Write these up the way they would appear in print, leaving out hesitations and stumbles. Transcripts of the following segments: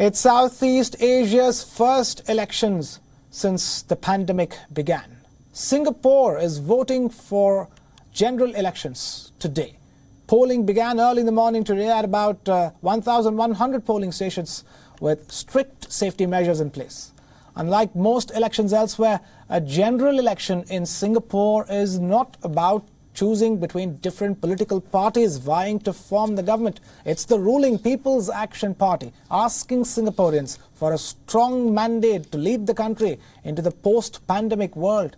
It's Southeast Asia's first elections since the pandemic began. Singapore is voting for general elections today. Polling began early in the morning today at about 1,100 polling stations with strict safety measures in place. Unlike most elections elsewhere, a general election in Singapore is not about choosing between different political parties vying to form the government. It's the ruling People's Action Party asking Singaporeans for a strong mandate to lead the country into the post-pandemic world.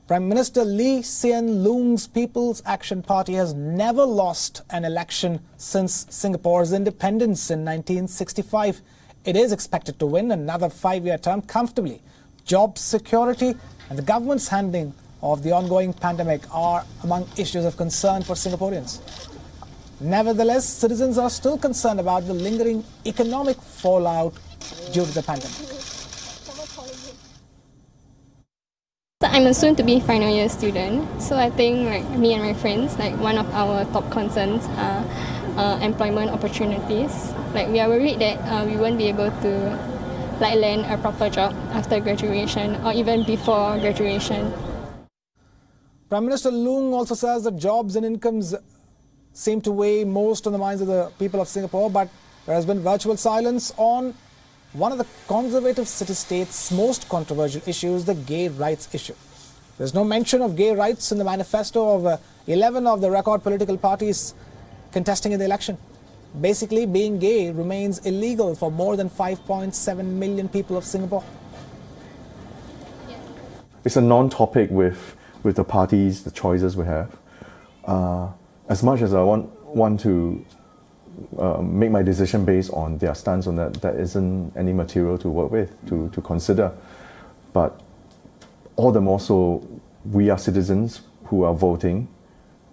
Prime Minister Lee Hsien Loong's People's Action Party has never lost an election since Singapore's independence in 1965. It is expected to win another 5-year term comfortably. Job security and the government's handling of the ongoing pandemic are among issues of concern for Singaporeans. Nevertheless, citizens are still concerned about the lingering economic fallout due to the pandemic. I'm a soon-to-be final year student, so I think me and my friends, one of our top concerns are employment opportunities. We are worried that we won't be able to land a proper job after graduation or even before graduation. Prime Minister Loong also says that jobs and incomes seem to weigh most on the minds of the people of Singapore, but there has been virtual silence on one of the conservative city-state's most controversial issues, the gay rights issue. There's no mention of gay rights in the manifesto of 11 of the record political parties contesting in the election. Basically, being gay remains illegal for more than 5.7 million people of Singapore. It's a non-topic with the parties, the choices we have. As much as I want to make my decision based on their stance on that, there isn't any material to work with, to consider. But all the more so, we are citizens who are voting.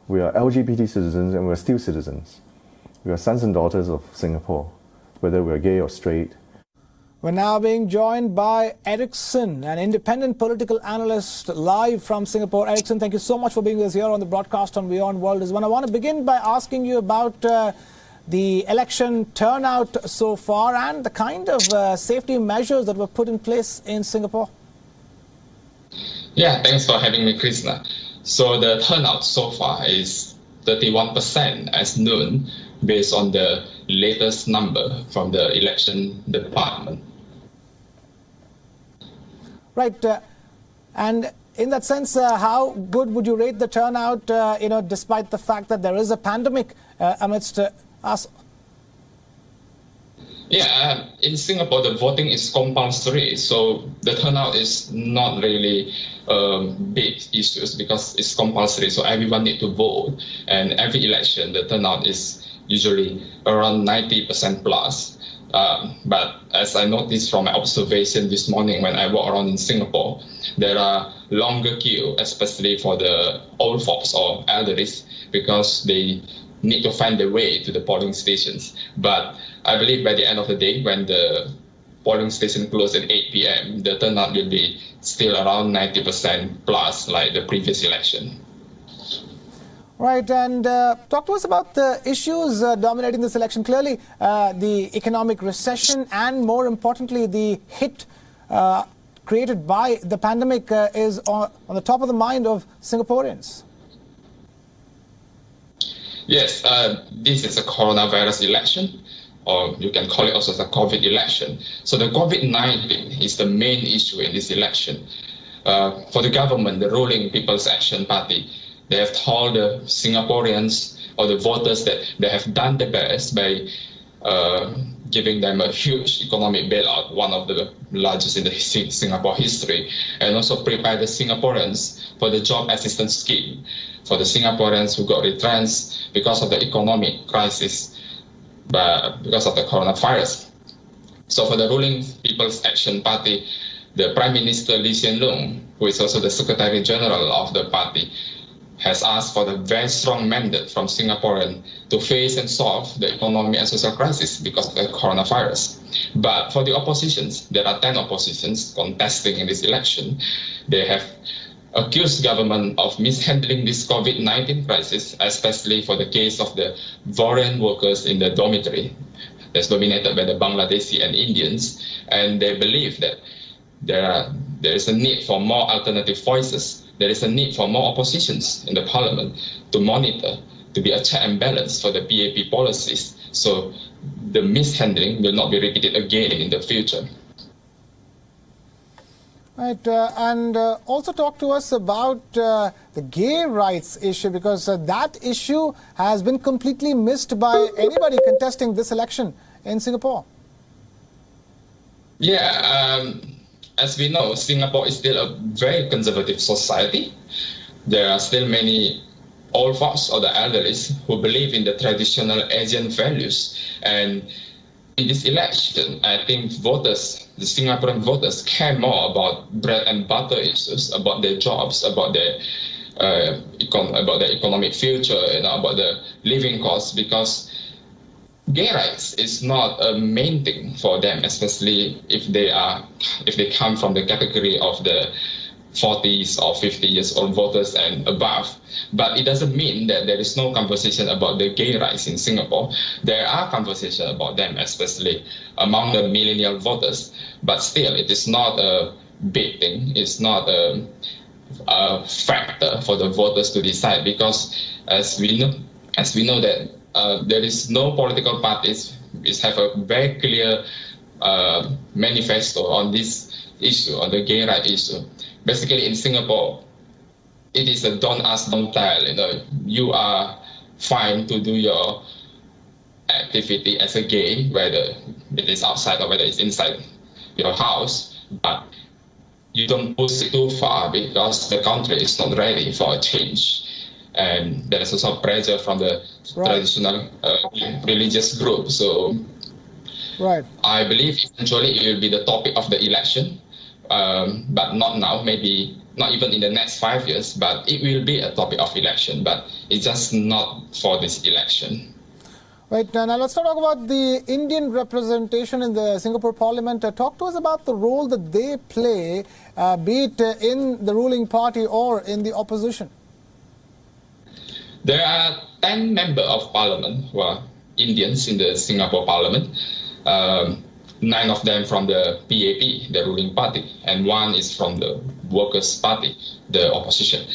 We are LGBT citizens and we're still citizens. We are sons and daughters of Singapore, whether we're gay or straight. We're now being joined by Erickson, an independent political analyst live from Singapore. Erickson, thank you so much for being with us here on the broadcast on WION World. I want to begin by asking you about the election turnout so far and the kind of safety measures that were put in place in Singapore. Yeah, thanks for having me, Krishna. So the turnout so far is 31% as noon, based on the latest number from the election department. Right, and in that sense, how good would you rate the turnout, despite the fact that there is a pandemic amidst us? Yeah, in Singapore, the voting is compulsory, so the turnout is not really big issues because it's compulsory, so everyone needs to vote. And every election, the turnout is usually around 90% plus. But as I noticed from my observation this morning when I walk around in Singapore, there are longer queue, especially for the old folks or elderly, because they need to find their way to the polling stations. But I believe by the end of the day, when the polling station closes at 8 p.m., the turnout will be still around 90% plus like the previous election. Right, and talk to us about the issues dominating this election. Clearly, the economic recession and, more importantly, the hit created by the pandemic is on the top of the mind of Singaporeans. Yes, this is a coronavirus election, or you can call it also the COVID election. So the COVID-19 is the main issue in this election. For the government, the ruling People's Action Party, they have told the Singaporeans or the voters that they have done the best by giving them a huge economic bailout, one of the largest in the Singapore history, and also prepare the Singaporeans for the job assistance scheme for the Singaporeans who got retrenched because of the economic crisis, because of the coronavirus. So for the ruling People's Action Party, the Prime Minister Lee Hsien Loong, who is also the Secretary General of the party, has asked for the very strong mandate from Singaporeans to face and solve the economic and social crisis because of the coronavirus. But for the oppositions, there are 10 oppositions contesting in this election. They have accused government of mishandling this COVID-19 crisis, especially for the case of the foreign workers in the dormitory. that's dominated by the Bangladeshi and Indians, and they believe that there is a need for more alternative voices. There is a need for more oppositions in the parliament to monitor, to be a check and balance for the PAP policies, so the mishandling will not be repeated again in the future. Right, and also talk to us about the gay rights issue, because that issue has been completely missed by anybody contesting this election in Singapore. Yeah, as we know, Singapore is still a very conservative society. There are still many old folks or the elderly who believe in the traditional Asian values. And in this election, I think voters, the Singaporean voters, care more about bread and butter issues, about their jobs, about their economic future, about the living costs, because gay rights is not a main thing for them, especially if they come from the category of the 40s or 50 years old voters and above. But it doesn't mean that there is no conversation about the gay rights in Singapore. There are conversations about them, especially among the millennial voters. But still, it is not a big thing. It's not a factor for the voters to decide, because as we know that there is no political parties which have a very clear manifesto on this issue, on the gay rights issue. Basically, in Singapore, it is a don't ask, don't tell. You are fine to do your activity as a gay, whether it is outside or whether it's inside your house, but you don't push it too far because the country is not ready for a change. And there is also pressure from the traditional religious group. So I believe eventually it will be the topic of the election. But not now, maybe not even in the next 5 years, but it will be a topic of election, but it's just not for this election. Right, now let's talk about the Indian representation in the Singapore Parliament. Talk to us about the role that they play, be it in the ruling party or in the opposition. There are 10 members of Parliament who are Indians in the Singapore Parliament. 9 of them from the PAP, the ruling party, and 1 is from the Workers' Party, the opposition.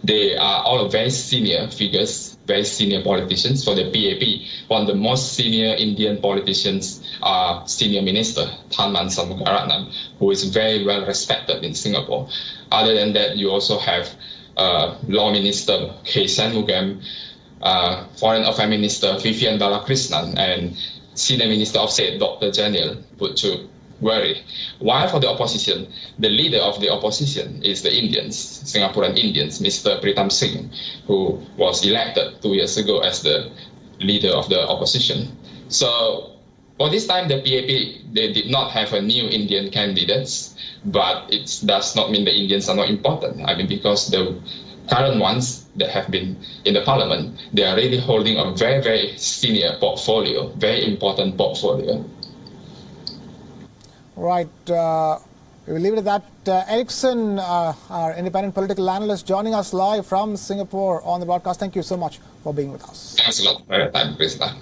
They are all very senior figures, very senior politicians. For the PAP, one of the most senior Indian politicians are Senior Minister Tharman Shanmugaratnam, who is very well respected in Singapore. Other than that, you also have Law Minister K. Shanmugam, Foreign Affairs Minister Vivian Balakrishnan, and Senior Minister of State Dr. Janil Puthucheary. While for the opposition, the leader of the opposition is the Indians, Singaporean Indians, Mr. Pritam Singh, who was elected 2 years ago as the leader of the opposition. So for this time, the PAP, they did not have a new Indian candidates, but it does not mean the Indians are not important. I mean, because the current ones that have been in the parliament, they are really holding a very, very senior portfolio, very important portfolio. Right. We will leave it at that. Erickson, our independent political analyst, joining us live from Singapore on the broadcast. Thank you so much for being with us. Thanks a lot for your time, Krishna.